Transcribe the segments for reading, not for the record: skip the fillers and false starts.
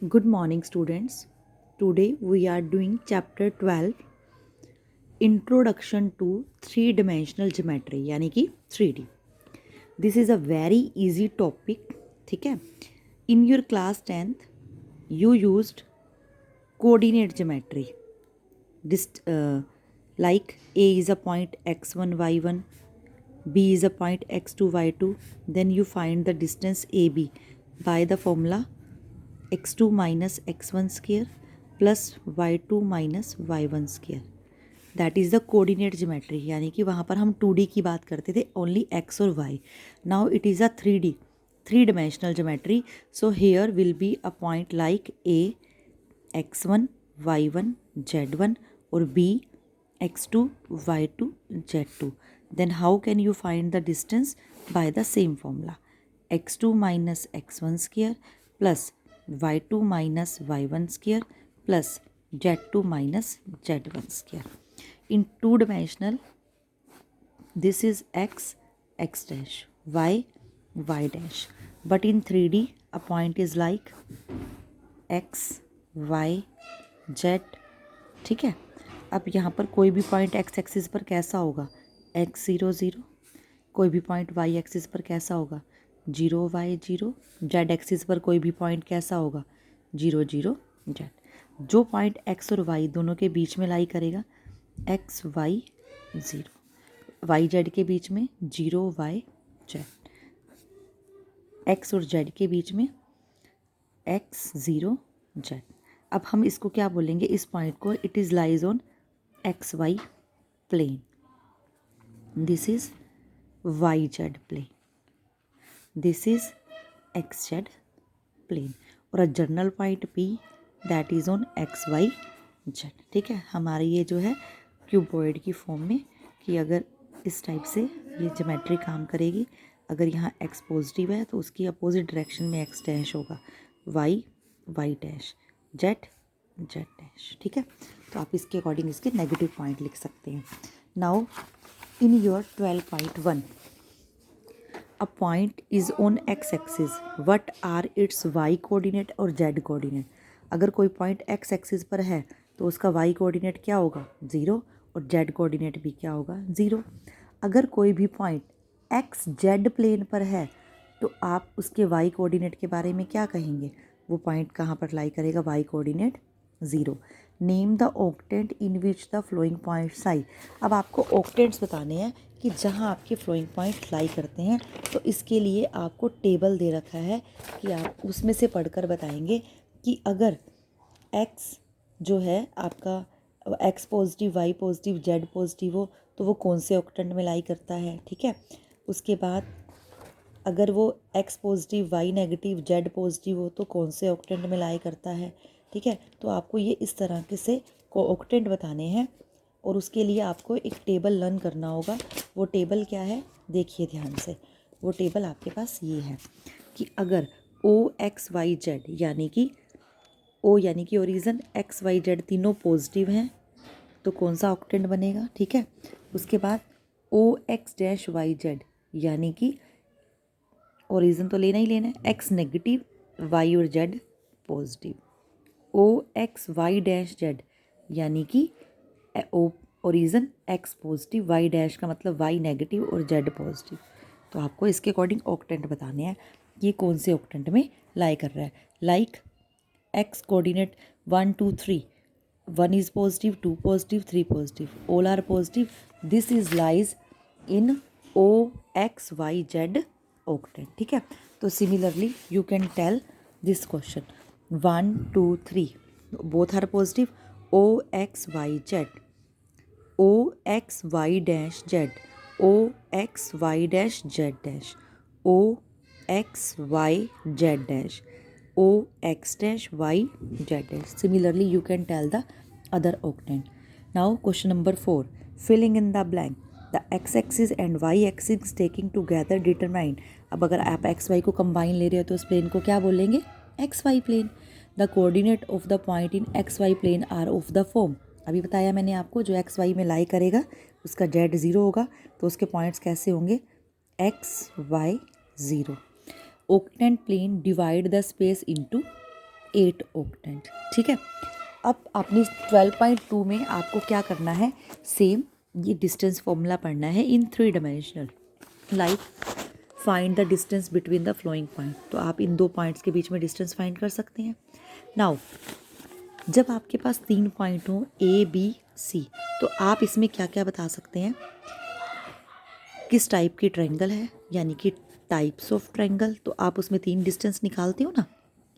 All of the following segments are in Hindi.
Good morning, students. Today we are doing chapter 12 Introduction to Three Dimensional Geometry यानी कि 3D. This is a very easy topic. ठीक है. In your class 10th you used coordinate geometry. Like A is a point x1 y1, B is a point x2 y2. Then you find the distance AB by the formula x2 minus x1 square plus y2 minus y1 square. That is the coordinate geometry यानी कि वहाँ पर हम 2D की बात करते थे ओनली x और y. Now it is a 3D three dimensional geometry. So here will be a point like A x1 y1 z1 और B x2 y2 z2. Then how can you find the distance? By the same formula x2 minus x1 square plus y2 minus y1 square plus z2 minus z1 square. In two dimensional this is x dash y dash, but in 3D a point is like x y z. ठीक है. अब यहाँ पर कोई भी पॉइंट x एक्सिस पर कैसा होगा x0 0. कोई भी पॉइंट y एक्सिस पर कैसा होगा 0 y 0. z एक्सिस पर कोई भी पॉइंट कैसा होगा 0 0 z. जो पॉइंट x और y दोनों के बीच में लाई करेगा x y 0, y z के बीच में 0 y z, x और z के बीच में x 0 z. अब हम इसको क्या बोलेंगे इस पॉइंट को it is lies on X Y plane. This is Y Z plane, this is X Z plane और a general point P that is on X Y Z. ठीक है. हमारे ये जो है क्यूबॉइड की फॉर्म में कि अगर इस टाइप से ये ज्योमेट्री काम करेगी. अगर यहाँ एक्स पॉजिटिव है तो उसकी अपोजिट डायरेक्शन में एक्स डैश होगा, Y Y dash, Z Z dash. ठीक है. तो आप इसके अकॉर्डिंग इसके नेगेटिव पॉइंट लिख सकते हैं. Now in your 12.1 a point is on X axis what are its Y coordinate और जेड कोऑर्डिनेट. अगर कोई पॉइंट एक्स एक्सिस पर है तो उसका वाई कोऑर्डिनेट क्या होगा 0 और जेड कोऑर्डिनेट भी क्या होगा 0. अगर कोई भी पॉइंट एक्स जेड प्लेन पर है तो आप उसके वाई कोऑर्डिनेट के बारे में क्या कहेंगे. वो पॉइंट कहाँ पर लाई करेगा Y coordinate 0. Name the octant in which the following points lie. अब आपको ऑक्टेंट्स बताने हैं कि जहाँ आपके फ्लोइंग पॉइंट लाई करते हैं. तो इसके लिए आपको टेबल दे रखा है कि आप उसमें से पढ़कर बताएंगे कि अगर x जो है आपका x positive y positive z positive हो तो वो कौन से ऑक्टेंट में लाई करता है. ठीक है. उसके बाद अगर वो x positive y negative z positive हो तो कौन से ऑक्टेंट में लाई करता है. ठीक है. तो आपको ये इस तरह के से को ऑक्टेंट बताने हैं और उसके लिए आपको एक टेबल लर्न करना होगा. वो टेबल क्या है देखिए ध्यान से. वो टेबल आपके पास ये है कि अगर ओ एक्स वाई जेड यानी कि ओ यानी कि ओरिजन एक्स वाई जेड तीनों पॉजिटिव हैं तो कौन सा ऑक्टेंट बनेगा. ठीक है. उसके बाद O X dash Y Z यानी कि ओरिजन तो लेना ही लेना है एक्स नेगेटिव वाई और Z positive. O X Y dash Z यानी कि O origin X positive Y dash का मतलब वाई नेगेटिव और जेड पॉजिटिव. तो आपको इसके अकॉर्डिंग ऑक्टेंट बताने हैं कि ये कौन से ऑक्टेंट में लाई कर रहा है. Like x coordinate 1 2 3, 1 is positive 2 positive 3 positive, all are positive. This is lies in O X Y Z octet. ठीक है. तो similarly you can tell this question 1 2 3 both are positive O X Y Z, O X Y dash Z, O X Y dash Z dash, O X Y Z dash, O X dash Y Z dash. Similarly you can tell the other octant. Now question number 4, filling in the blank. The x axis and y axis taking together determine. अब अगर आप x y को कंबाइन ले रहे हो तो उस प्लेन को क्या बोलेंगे X Y plane. The coordinate of the point in X Y plane are of the form. अभी बताया मैंने आपको जो एक्स वाई में लाई करेगा उसका जेड 0 होगा तो उसके पॉइंट्स कैसे होंगे X Y 0. Octant plane divide the space into 8 octant. ठीक है, अब अपनी 12.2 में आपको क्या करना है, सेम ये डिस्टेंस फॉर्मूला पढ़ना है इन 3 dimensional. Like find the distance between the flowing point, तो आप इन 2 पॉइंट्स के बीच में डिस्टेंस फाइंड कर सकते हैं। नाउ जब आपके पास 3 पॉइंट हो ए बी सी, तो आप इसमें क्या क्या बता सकते हैं, किस टाइप की ट्रायंगल है, यानी कि टाइप्स ऑफ ट्रायंगल। तो आप उसमें 3 डिस्टेंस निकालते हो ना,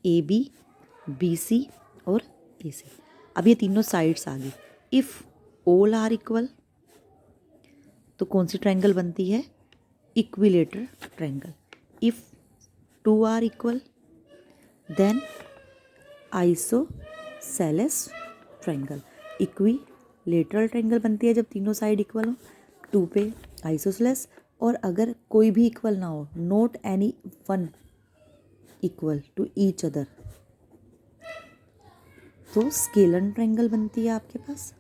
ए बी सी और ए सी। अब ये तीनों साइड्स आ गई। इफ़ ऑल आर इक्वल, तो कौन सी ट्रायंगल बनती है, equilateral triangle. If 2 are equal then isosceles triangle. Equilateral triangle बनती है जब तीनों साइड इक्वल हो, 2 पे आइसोसेलेस। और अगर कोई भी इक्वल ना हो, not any one equal to each other, तो स्केलन ट्रायंगल बनती है आपके पास।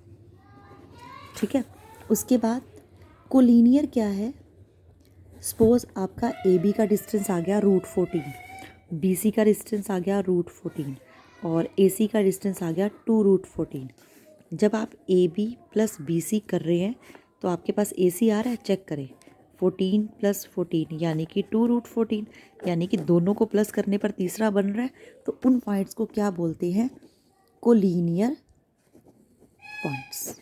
ठीक है, उसके बाद कोलिनियर क्या है, सपोज आपका ए बी का डिस्टेंस आ गया √14, बी सी का डिस्टेंस आ गया √14 और ए सी का डिस्टेंस आ गया 2√14। जब आप A B plus B C कर रहे हैं तो आपके पास ए सी आ रहा है, चेक करें, 14 + 14 यानी कि 2√14, यानी कि दोनों को प्लस करने पर तीसरा बन रहा है। तो उन पॉइंट्स को क्या बोलते हैं, कोलिनियर पॉइंट्स।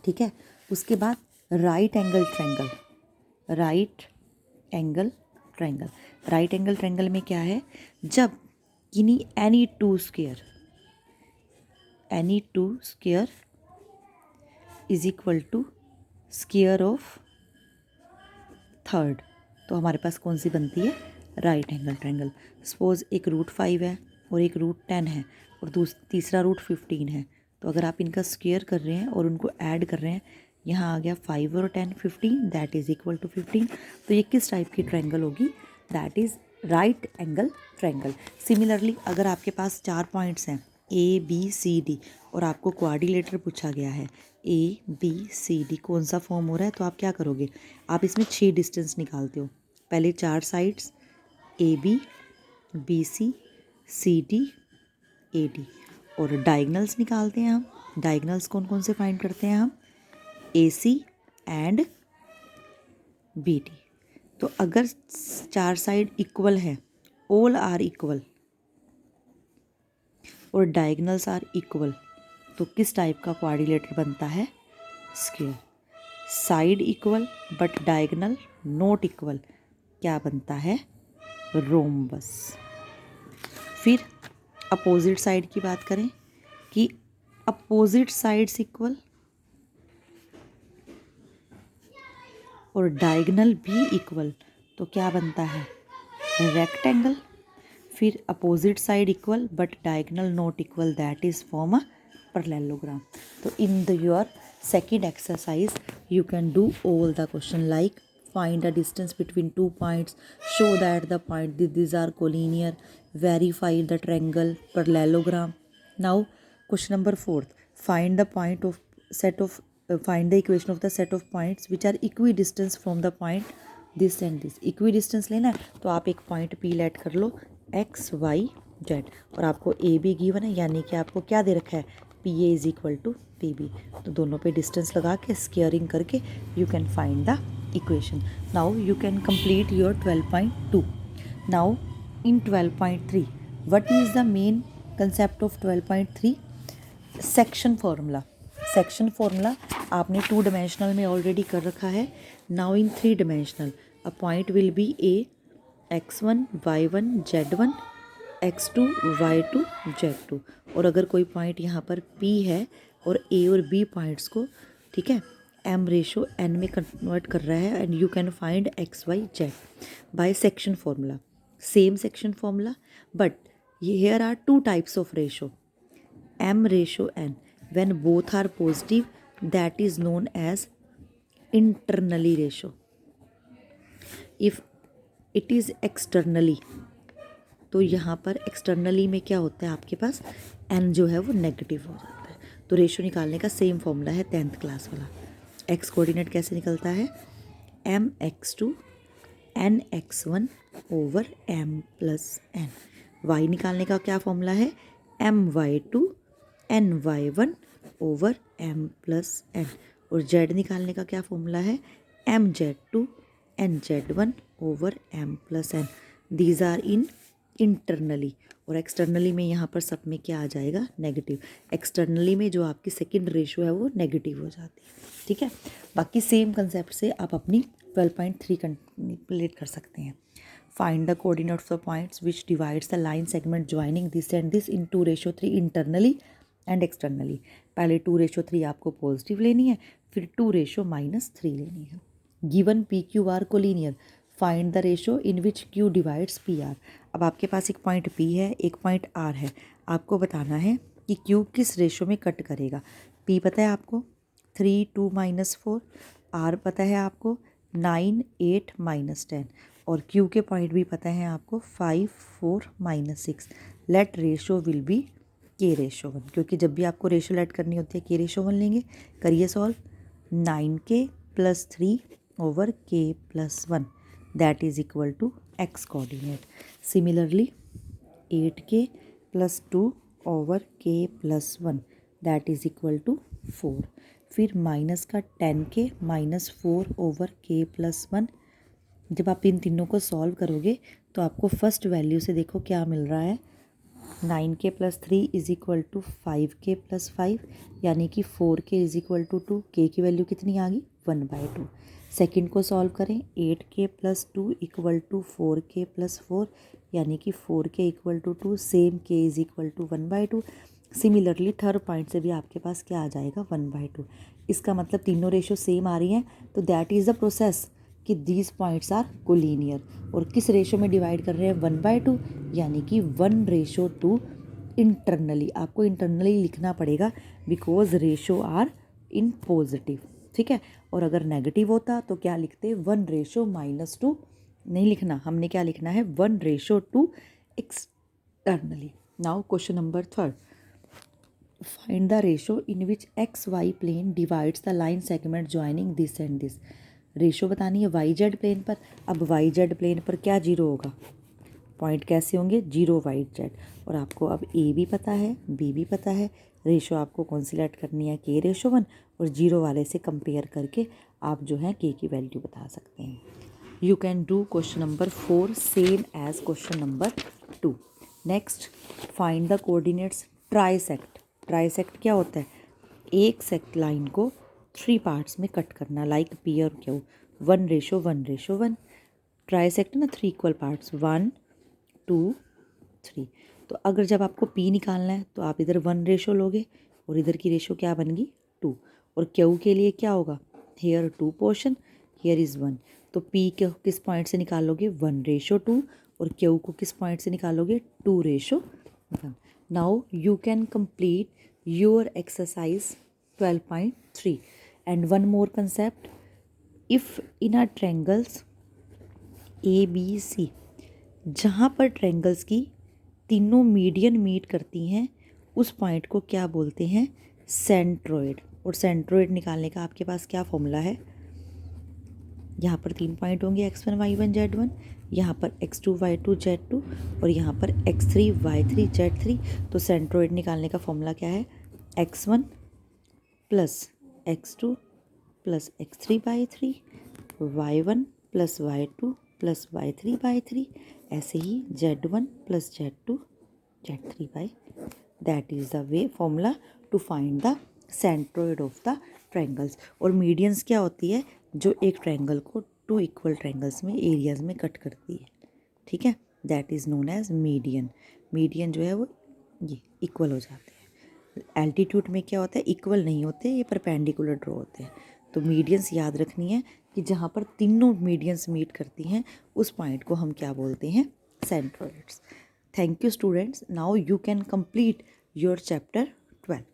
ठीक है, उसके बाद right angle triangle. Right angle triangle, right angle triangle में क्या है, जब any two square is equal to square of third, तो हमारे पास कौन सी बनती है, राइट एंगल ट्रायंगल। सपोज एक √5 है और एक √10 है और तीसरा √15 है, तो अगर आप इनका स्क्वायर कर रहे हैं और उनको ऐड कर रहे हैं, यहाँ आ गया 5 और 10 15, दैट इज़ इक्वल टू 15। तो ये किस टाइप की ट्रायंगल होगी, that is right angle triangle. Similarly अगर आपके पास 4 पॉइंट्स हैं ए बी सी डी और आपको क्वाड्रिलेटरल पूछा गया है, ए बी सी डी कौन सा फॉर्म हो रहा है, तो आप क्या करोगे, आप इसमें 6 डिस्टेंस निकालते हो। पहले 4 sides A B C D A D, और डायगनल्स निकालते हैं हम। डायगनल्स कौन कौन से फाइंड करते हैं हम, ए सी एंड बी डी। तो अगर 4 साइड इक्वल है, ऑल आर इक्वल और डायगनल्स आर इक्वल, तो किस टाइप का क्वाड्रिलेटर बनता है, square. Side equal but diagonal not equal, क्या बनता है, रोम्बस। फिर अपोजिट साइड की बात करें कि अपोजिट साइड्स इक्वल और डायगनल भी इक्वल, तो क्या बनता है, रेक्टेंगल। फिर opposite side equal but diagonal not equal, that is form a parallelogram. तो in the your second exercise you can do all the question like find the distance between 2 points, show that the point these are collinear, verify the triangle, parallelogram. Now question number 4, find the point of set of find the equation of the set of points which are equidistant from the point this and this। equidistance लेना है तो आप एक पॉइंट P लेट कर लो x y z, और आपको ए बी गिवन है, यानी कि आपको क्या दे रखा है, P A is equal to P B. तो दोनों पे डिस्टेंस लगा के स्क्वेयरिंग करके you can find the equation. Now you can complete your 12.2। Now in 12.3 what is the main concept of 12.3, section formula. Section formula आपने 2 डायमेंशनल में ऑलरेडी कर रखा है। Now in 3 dimensional a point will be a x1 y1 z1 x2 y2 z2, और अगर कोई पॉइंट यहाँ पर P है और A और B पॉइंट्स को, ठीक है, m/n में कन्वर्ट कर रहा है, and you can find x y z by section formula. Same section formula, but here are 2 types of ratio, m/n when both are positive, that is known as internally ratio. if it is externally, तो यहाँ पर एक्सटर्नली में क्या होता है, आपके पास n जो है वो नेगेटिव हो जाता है। तो रेशो निकालने का सेम फॉर्मूला है 10th क्लास वाला। x कोऑर्डिनेट कैसे निकलता है, mx2 nx1 /m + n। y निकालने का क्या फॉर्मूला है, my2 ny1/m+n, और z निकालने का क्या फॉर्मूला है, mz2 nz1/m+n। These are in internally, और एक्सटर्नली में यहाँ पर सब में क्या आ जाएगा, नेगेटिव। एक्सटर्नली में जो आपकी सेकंड रेशो है वो नेगेटिव हो जाती है, ठीक है। बाकी सेम कंसेप्ट से आप अपनी 12.3 कंप्लीट कर सकते हैं। Find the coordinates of points which divides the line segment joining this and this in 2:3 internally and externally. पहले 2:3 आपको पॉजिटिव लेनी है, फिर 2:-3 लेनी है। गिवन पी क्यू आर को linear, find the ratio in which Q divides P R. अब आपके पास एक पॉइंट पी है, एक पॉइंट आर है, आपको बताना है कि क्यू किस रेशो में कट करेगा। पी पता है आपको 3 2 -4, आर पता है आपको 9 8 -10, और क्यू के पॉइंट भी पता है आपको 5 4 -6। Late ratio will be k/1, क्योंकि जब भी आपको रेशो लेट करनी होती है k/1 लेंगे। करिए सॉल्व, 9k + 3/k+1 that is equal to x coordinate. Similarly 8k + 2/k+1 that is equal to 4। फिर माइनस का 10k - 4/k+1। जब आप इन तीनों को सॉल्व करोगे तो आपको फर्स्ट वैल्यू से देखो क्या मिल रहा है, 9k + 3 is equal to 5k + 5, यानी कि 4k is equal to 2। k की वैल्यू कितनी आ गई, 1/2। सेकंड को सॉल्व करें, 8k + 2 इक्वल टू 4k + 4, यानी कि 4k equal to 2, same k is equal to 1/2। Similarly third point से भी आपके पास क्या आ जाएगा, 1/2। इसका मतलब तीनों रेशो सेम आ रही हैं, तो दैट इज़ द प्रोसेस कि दीज पॉइंट्स आर कोलिनियर। और किस रेशो में डिवाइड कर रहे हैं, 1/2, यानी कि 1:2 इंटरनली। आपको इंटरनली लिखना पड़ेगा because ratio are in positive, ठीक है। और अगर नेगेटिव होता तो क्या लिखते, 1:-2 नहीं लिखना, हमने क्या लिखना है, 1:2 externally. Now question number 3, find the ratio in which XY plane divides the line segment joining this and this. Ratio बतानी है YZ प्लेन पर। अब YZ प्लेन पर क्या जीरो होगा, पॉइंट कैसे होंगे, 0 YZ। और आपको अब A भी पता है, B भी पता है, रेशो आपको कौन सी लेट करनी है, k/1, और 0 वाले से कंपेयर करके आप जो है k की वैल्यू बता सकते हैं। You can do question number 4 same as question number 2। Next, find the coordinates trisect. Trisect क्या होता है, एक सेक्ट लाइन को 3 पार्ट्स में कट करना, लाइक P और Q, 1:1:1। ट्राइसेक्ट ना 3 इक्वल पार्ट्स, 1 2 3। तो अगर जब आपको P निकालना है तो आप इधर 1 रेशो लोगे और इधर की रेशो क्या बनेगी, 2। और Q के लिए क्या होगा, हेयर 2 पोर्शन, हेयर इज़ 1। तो P को किस पॉइंट से निकालोगे, 1:2, और Q को किस पॉइंट से निकालोगे, 2:1। Now you can complete your exercise 12.3 and one more concept, if in a triangles ABC, जहाँ पर ट्रायंगल्स की तीनों मीडियन मीट करती हैं उस पॉइंट को क्या बोलते हैं, सेंट्रोइड। और सेंट्रोइड निकालने का आपके पास क्या फॉर्मूला है, यहाँ पर 3 पॉइंट होंगे, x1 y1 z1, यहाँ पर x2 y2 z2, और यहाँ पर x3 y3 z3। तो सेंट्रोइड निकालने का फॉर्मूला क्या है, x1 + x2 + x3/3, y1 + y2 + y3/3, ऐसे ही z1 + z2 z3/। That is the way formula to find the centroid of the triangles. और मीडियंस क्या होती है, जो एक ट्रायंगल को 2 इक्वल ट्रायंगल्स में एरियाज में कट करती है, ठीक है, that is known as median. Median जो है वो ये इक्वल हो जाते हैं। एल्टीट्यूड में क्या होता है, इक्वल नहीं होते, ये परपेंडिकुलर ड्रॉ होते हैं। तो मीडियंस याद रखनी है कि जहाँ पर तीनों मीडियंस मीट करती हैं उस पॉइंट को हम क्या बोलते हैं, centroids. Thank you students, now you can complete your chapter 12।